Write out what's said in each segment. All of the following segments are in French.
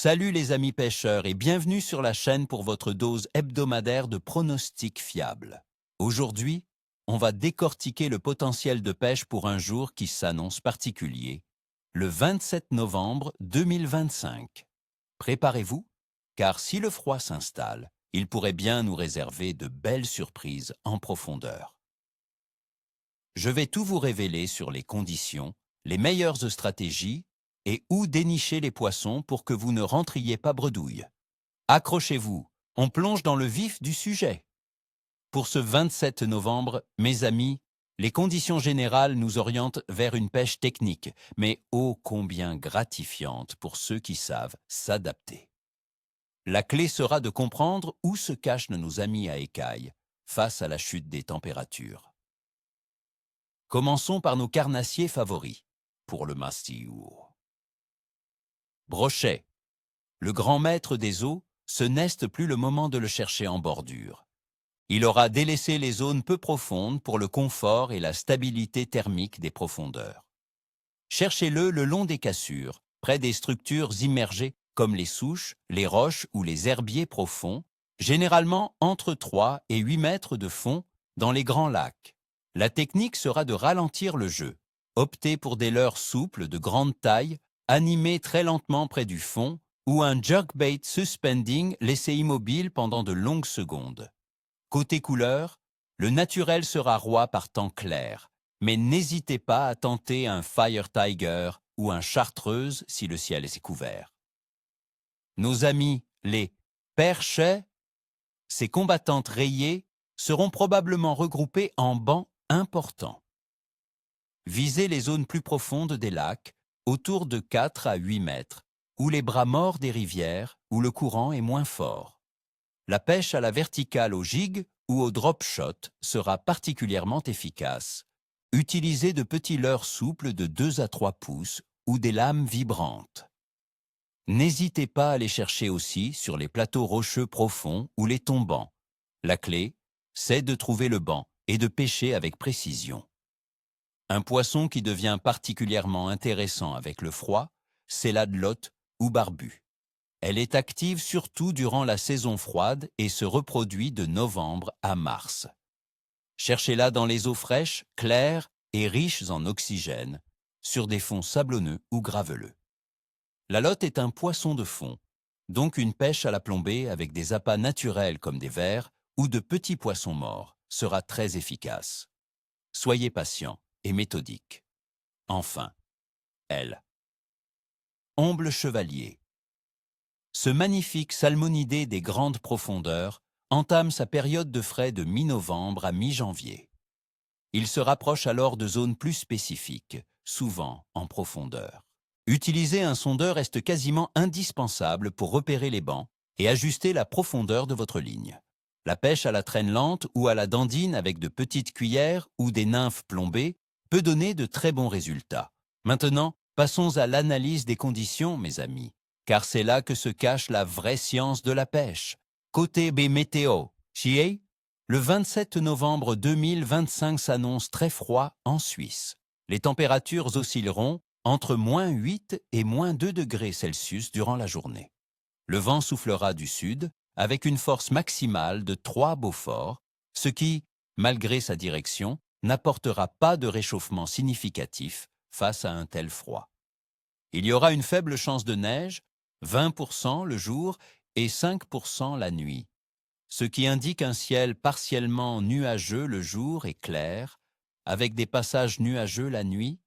Salut les amis pêcheurs et bienvenue sur la chaîne pour votre dose hebdomadaire de pronostics fiables. Aujourd'hui, on va décortiquer le potentiel de pêche pour un jour qui s'annonce particulier, le 27 novembre 2025. Préparez-vous, car si le froid s'installe, il pourrait bien nous réserver de belles surprises en profondeur. Je vais tout vous révéler sur les conditions, les meilleures stratégies et où dénicher les poissons pour que vous ne rentriez pas bredouille. Accrochez-vous, on plonge dans le vif du sujet. Pour ce 27 novembre, mes amis, les conditions générales nous orientent vers une pêche technique, mais ô combien gratifiante pour ceux qui savent s'adapter. La clé sera de comprendre où se cachent nos amis à écailles face à la chute des températures. Commençons par nos carnassiers favoris, pour le mastillour. Brochet. Le grand maître des eaux, ce n'est plus le moment de le chercher en bordure. Il aura délaissé les zones peu profondes pour le confort et la stabilité thermique des profondeurs. Cherchez-le le long des cassures, près des structures immergées comme les souches, les roches ou les herbiers profonds, généralement entre 3 et 8 mètres de fond dans les grands lacs. La technique sera de ralentir le jeu. Optez pour des leurres souples de grande taille, animés très lentement près du fond, ou un jerkbait suspending laissé immobile pendant de longues secondes. Côté couleur, le naturel sera roi par temps clair, mais n'hésitez pas à tenter un Fire Tiger ou un Chartreuse si le ciel est couvert. Nos amis, les perchets, ces combattantes rayées, seront probablement regroupées en bancs importants. Visez les zones plus profondes des lacs, autour de 4 à 8 mètres, ou les bras morts des rivières, où le courant est moins fort. La pêche à la verticale au jig ou au drop shot sera particulièrement efficace. Utilisez de petits leurres souples de 2 à 3 pouces ou des lames vibrantes. N'hésitez pas à les chercher aussi sur les plateaux rocheux profonds ou les tombants. La clé, c'est de trouver le banc et de pêcher avec précision. Un poisson qui devient particulièrement intéressant avec le froid, c'est la dlotte ou barbu. Elle est active surtout durant la saison froide et se reproduit de novembre à mars. Cherchez-la dans les eaux fraîches, claires et riches en oxygène, sur des fonds sablonneux ou graveleux. La lotte est un poisson de fond, donc une pêche à la plombée avec des appâts naturels comme des vers ou de petits poissons morts sera très efficace. Soyez patient et méthodique. Enfin, elle. Omble chevalier. Ce magnifique salmonidé des grandes profondeurs entame sa période de frai de mi-novembre à mi-janvier. Il se rapproche alors de zones plus spécifiques, souvent en profondeur. Utiliser un sondeur reste quasiment indispensable pour repérer les bancs et ajuster la profondeur de votre ligne. La pêche à la traîne lente ou à la dandine avec de petites cuillères ou des nymphes plombées peut donner de très bons résultats. Maintenant, passons à l'analyse des conditions, mes amis, car c'est là que se cache la vraie science de la pêche. Côté B météo, Chier, le 27 novembre 2025 s'annonce très froid en Suisse. Les températures oscilleront entre -8 et -2 degrés Celsius durant la journée. Le vent soufflera du sud avec une force maximale de 3 Beaufort, ce qui, malgré sa direction, n'apportera pas de réchauffement significatif face à un tel froid. Il y aura une faible chance de neige, 20% le jour et 5% la nuit, ce qui indique un ciel partiellement nuageux le jour et clair, avec des passages nuageux la nuit.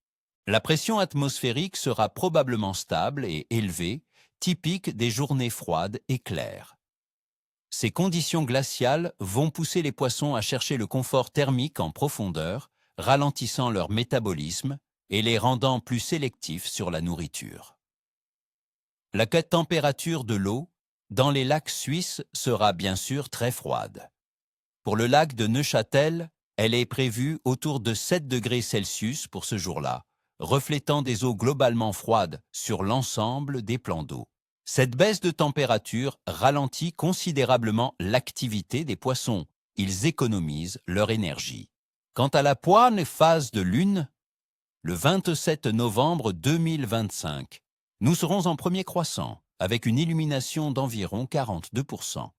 La pression atmosphérique sera probablement stable et élevée, typique des journées froides et claires. Ces conditions glaciales vont pousser les poissons à chercher le confort thermique en profondeur, ralentissant leur métabolisme et les rendant plus sélectifs sur la nourriture. La température de l'eau dans les lacs suisses sera bien sûr très froide. Pour le lac de Neuchâtel, elle est prévue autour de 7 degrés Celsius pour ce jour-là, reflétant des eaux globalement froides sur l'ensemble des plans d'eau. Cette baisse de température ralentit considérablement l'activité des poissons. Ils économisent leur énergie. Quant à la pointe phase de lune, le 27 novembre 2025, nous serons en premier croissant, avec une illumination d'environ 42%.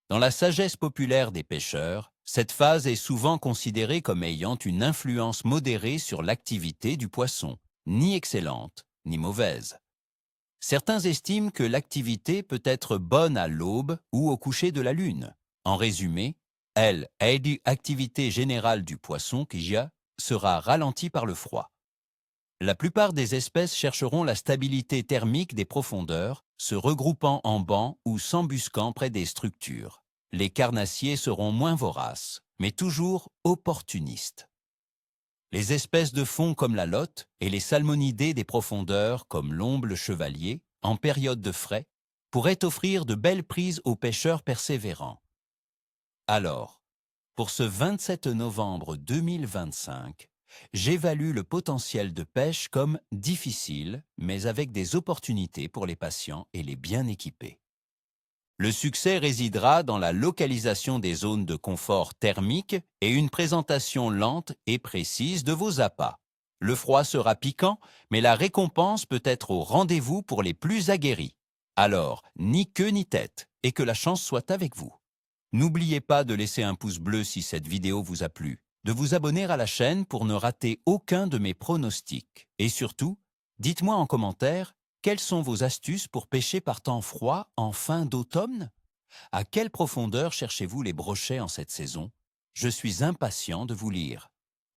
Dans la sagesse populaire des pêcheurs, cette phase est souvent considérée comme ayant une influence modérée sur l'activité du poisson, ni excellente, ni mauvaise. Certains estiment que l'activité peut être bonne à l'aube ou au coucher de la lune. En résumé, l'activité générale du poisson sera ralentie par le froid. La plupart des espèces chercheront la stabilité thermique des profondeurs, se regroupant en bancs ou s'embusquant près des structures. Les carnassiers seront moins voraces, mais toujours opportunistes. Les espèces de fond comme la lotte et les salmonidés des profondeurs comme l'omble chevalier, en période de frai, pourraient offrir de belles prises aux pêcheurs persévérants. Alors, pour ce 27 novembre 2025, j'évalue le potentiel de pêche comme difficile, mais avec des opportunités pour les patients et les bien équipés. Le succès résidera dans la localisation des zones de confort thermique et une présentation lente et précise de vos appâts. Le froid sera piquant, mais la récompense peut être au rendez-vous pour les plus aguerris. Alors, ni queue ni tête, et que la chance soit avec vous. N'oubliez pas de laisser un pouce bleu si cette vidéo vous a plu, de vous abonner à la chaîne pour ne rater aucun de mes pronostics. Et surtout, dites-moi en commentaire quelles sont vos astuces pour pêcher par temps froid en fin d'automne? À quelle profondeur cherchez-vous les brochets en cette saison? Je suis impatient de vous lire.